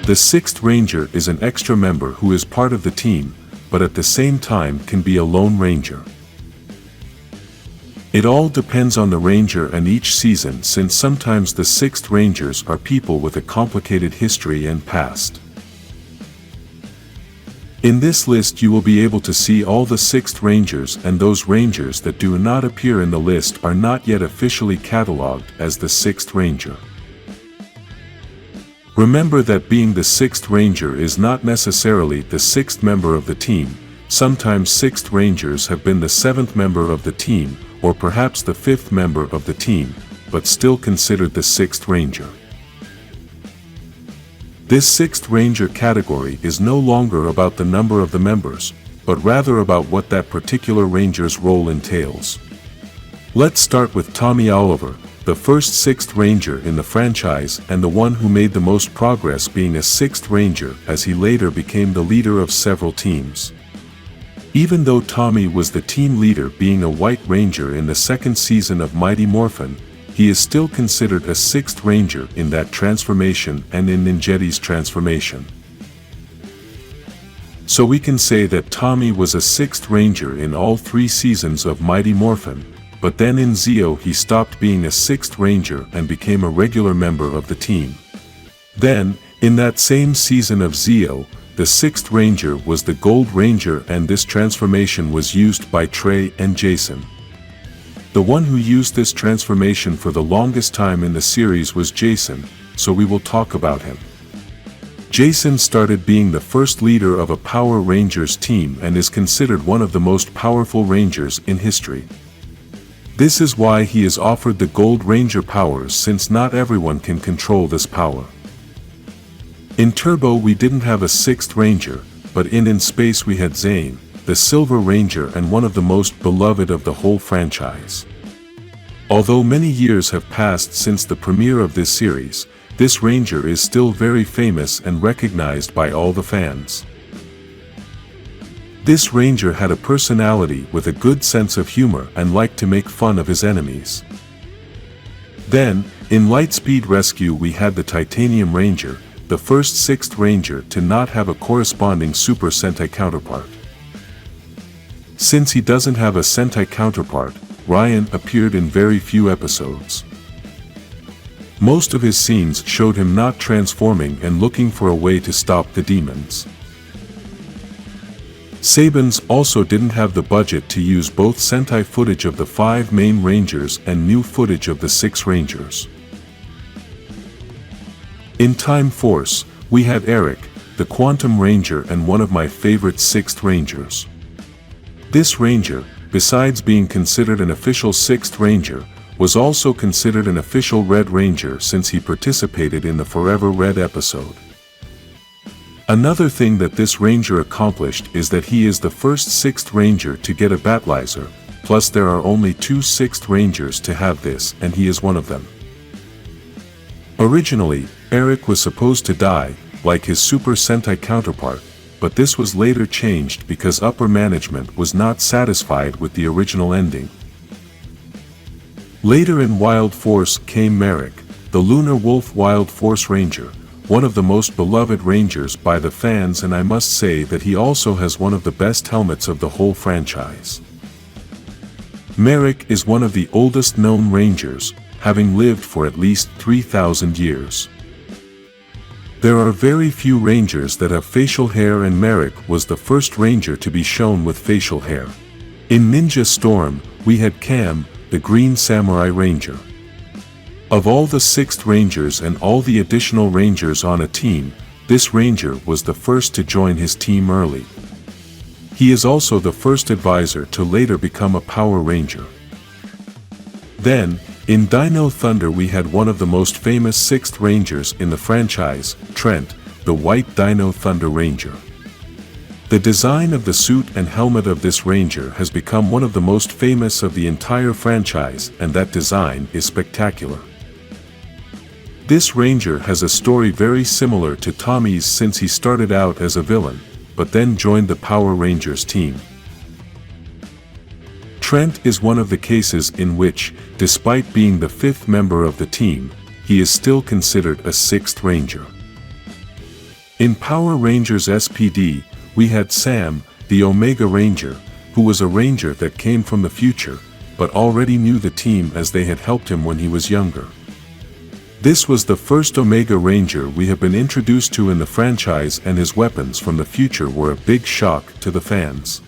The Sixth Ranger is an extra member who is part of the team, but at the same time can be a lone ranger. It all depends on the ranger and each season, since sometimes the Sixth Rangers are people with a complicated history and past. In this list you will be able to see all the Sixth Rangers, and those Rangers that do not appear in the list are not yet officially cataloged as the Sixth Ranger. Remember that being the Sixth Ranger is not necessarily the sixth member of the team. Sometimes Sixth Rangers have been the seventh member of the team, or perhaps the fifth member of the team, but still considered the Sixth Ranger. This Sixth Ranger category is no longer about the number of the members, but rather about what that particular ranger's role entails. Let's start with Tommy Oliver, the first Sixth Ranger in the franchise and the one who made the most progress being a Sixth Ranger, as he later became the leader of several teams. Even though Tommy was the team leader being a White Ranger in the second season of Mighty Morphin, he is still considered a Sixth Ranger in that transformation and in Ninjetti's transformation. So we can say that Tommy was a Sixth Ranger in all 3 seasons of Mighty Morphin, but then in Zeo he stopped being a Sixth Ranger and became a regular member of the team. Then, in that same season of Zeo, the Sixth Ranger was the Gold Ranger, and this transformation was used by Trey and Jason. The one who used this transformation for the longest time in the series was Jason, so we will talk about him. Jason started being the first leader of a Power Rangers team and is considered one of the most powerful Rangers in history. This is why he is offered the Gold Ranger powers, since not everyone can control this power. In Turbo we didn't have a Sixth Ranger, but in Space we had Zane, the Silver Ranger, and one of the most beloved of the whole franchise. Although many years have passed since the premiere of this series, this Ranger is still very famous and recognized by all the fans. This Ranger had a personality with a good sense of humor and liked to make fun of his enemies. Then, in Lightspeed Rescue we had the Titanium Ranger, the first Sixth Ranger to not have a corresponding Super Sentai counterpart. Since he doesn't have a Sentai counterpart, Ryan appeared in very few episodes. Most of his scenes showed him not transforming and looking for a way to stop the demons. Saban's also didn't have the budget to use both Sentai footage of the 5 main Rangers and new footage of the 6 Rangers. In Time Force, we had Eric, the Quantum Ranger, and one of my favorite Sixth Rangers. This Ranger, besides being considered an official Sixth Ranger, was also considered an official Red Ranger since he participated in the Forever Red episode. Another thing that this Ranger accomplished is that he is the first Sixth Ranger to get a Battleizer, plus there are only 2 Sixth Rangers to have this, and he is one of them. Originally, Eric was supposed to die, like his Super Sentai counterpart, but this was later changed because upper management was not satisfied with the original ending. Later in Wild Force came Merrick, the Lunar Wolf Wild Force Ranger, one of the most beloved Rangers by the fans, and I must say that he also has one of the best helmets of the whole franchise. Merrick is one of the oldest known Rangers, having lived for at least 3,000 years. There are very few Rangers that have facial hair, and Merrick was the first Ranger to be shown with facial hair. In Ninja Storm, we had Cam, the Green Samurai Ranger. Of all the Sixth Rangers and all the additional Rangers on a team, this Ranger was the first to join his team early. He is also the first advisor to later become a Power Ranger. Then, in Dino Thunder we had one of the most famous Sixth Rangers in the franchise, Trent, the White Dino Thunder Ranger. The design of the suit and helmet of this Ranger has become one of the most famous of the entire franchise, and that design is spectacular. This Ranger has a story very similar to Tommy's, since he started out as a villain, but then joined the Power Rangers team. Trent is one of the cases in which, despite being the 5th member of the team, he is still considered a 6th Ranger. In Power Rangers SPD, we had Sam, the Omega Ranger, who was a ranger that came from the future, but already knew the team as they had helped him when he was younger. This was the first Omega Ranger we have been introduced to in the franchise, and his weapons from the future were a big shock to the fans.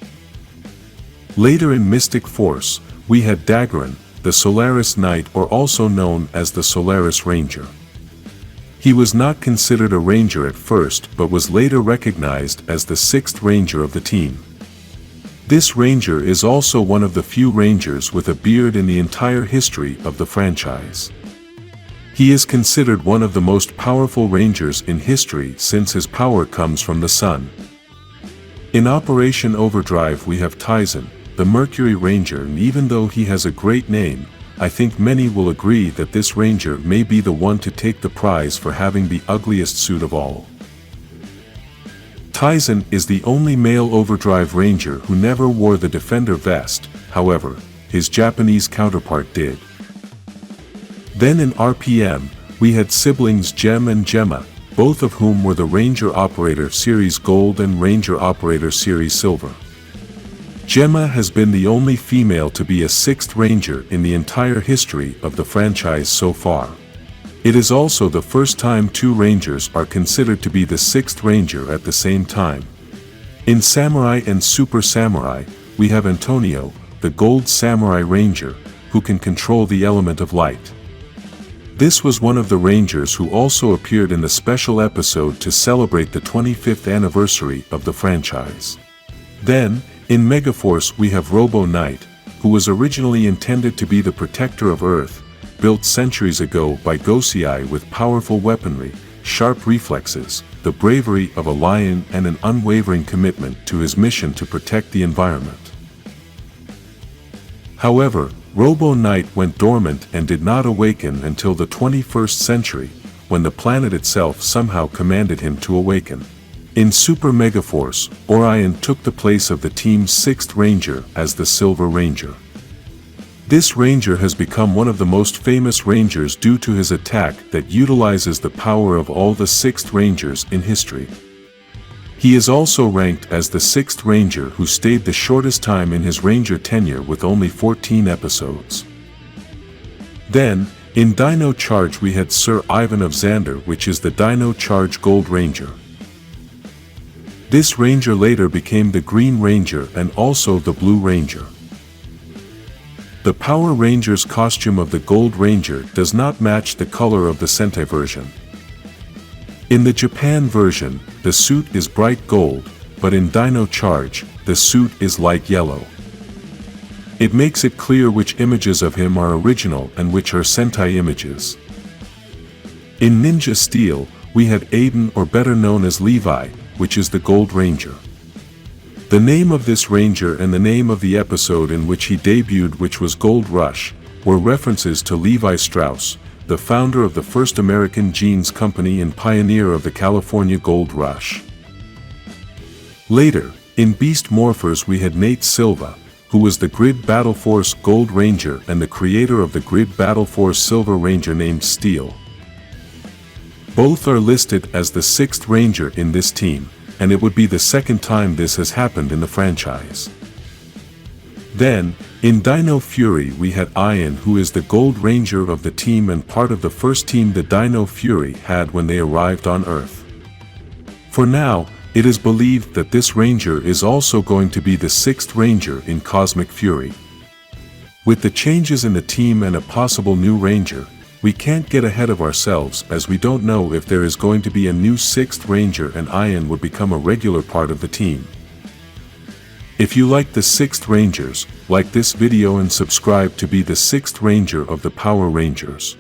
Later in Mystic Force, we had Daggerin, the Solaris Knight, or also known as the Solaris Ranger. He was not considered a ranger at first but was later recognized as the sixth ranger of the team. This ranger is also one of the few rangers with a beard in the entire history of the franchise. He is considered one of the most powerful rangers in history since his power comes from the sun. In Operation Overdrive we have Tyson, the Mercury Ranger, and even though he has a great name, I think many will agree that this ranger may be the one to take the prize for having the ugliest suit of all. Tyson is the only male Overdrive Ranger who never wore the Defender vest, however, his Japanese counterpart did. Then in RPM, we had siblings Gem and Gemma, both of whom were the Ranger Operator Series Gold and Ranger Operator Series Silver. Gemma has been the only female to be a sixth ranger in the entire history of the franchise so far. It is also the first time two rangers are considered to be the sixth ranger at the same time. In Samurai and Super Samurai, we have Antonio, the Gold Samurai Ranger, who can control the element of light. This was one of the rangers who also appeared in the special episode to celebrate the 25th anniversary of the franchise. Then, in Megaforce we have Robo Knight, who was originally intended to be the protector of Earth, built centuries ago by Gosei with powerful weaponry, sharp reflexes, the bravery of a lion, and an unwavering commitment to his mission to protect the environment. However, Robo Knight went dormant and did not awaken until the 21st century, when the planet itself somehow commanded him to awaken. In Super Megaforce, Orion took the place of the team's sixth ranger as the Silver Ranger. This ranger has become one of the most famous rangers due to his attack that utilizes the power of all the sixth rangers in history. He is also ranked as the sixth ranger who stayed the shortest time in his ranger tenure with only 14 episodes. Then, in Dino Charge we had Sir Ivan of Xander, which is the Dino Charge Gold Ranger. This ranger later became the Green Ranger and also the Blue Ranger. The Power Ranger's costume of the Gold Ranger does not match the color of the Sentai version. In the Japan version, the suit is bright gold, but in Dino Charge, the suit is light yellow. It makes it clear which images of him are original and which are Sentai images. In Ninja Steel, we had Aiden, or better known as Levi, which is the Gold Ranger. The name of this ranger and the name of the episode in which he debuted, which was Gold Rush, were references to Levi Strauss, the founder of the first American jeans company and pioneer of the California Gold Rush. Later, in Beast Morphers we had Nate Silva, who was the Grid Battle Force Gold Ranger and the creator of the Grid Battle Force Silver Ranger named Steel. Both are listed as the sixth ranger in this team, and it would be the second time this has happened in the franchise. Then, in Dino Fury we had Ian, who is the Gold Ranger of the team and part of the first team the Dino Fury had when they arrived on Earth. For now, it is believed that this ranger is also going to be the sixth ranger in Cosmic Fury. With the changes in the team and a possible new ranger, we can't get ahead of ourselves as we don't know if there is going to be a new sixth ranger and Ian would become a regular part of the team. If you like the sixth rangers, like this video and subscribe to be the sixth ranger of the Power Rangers.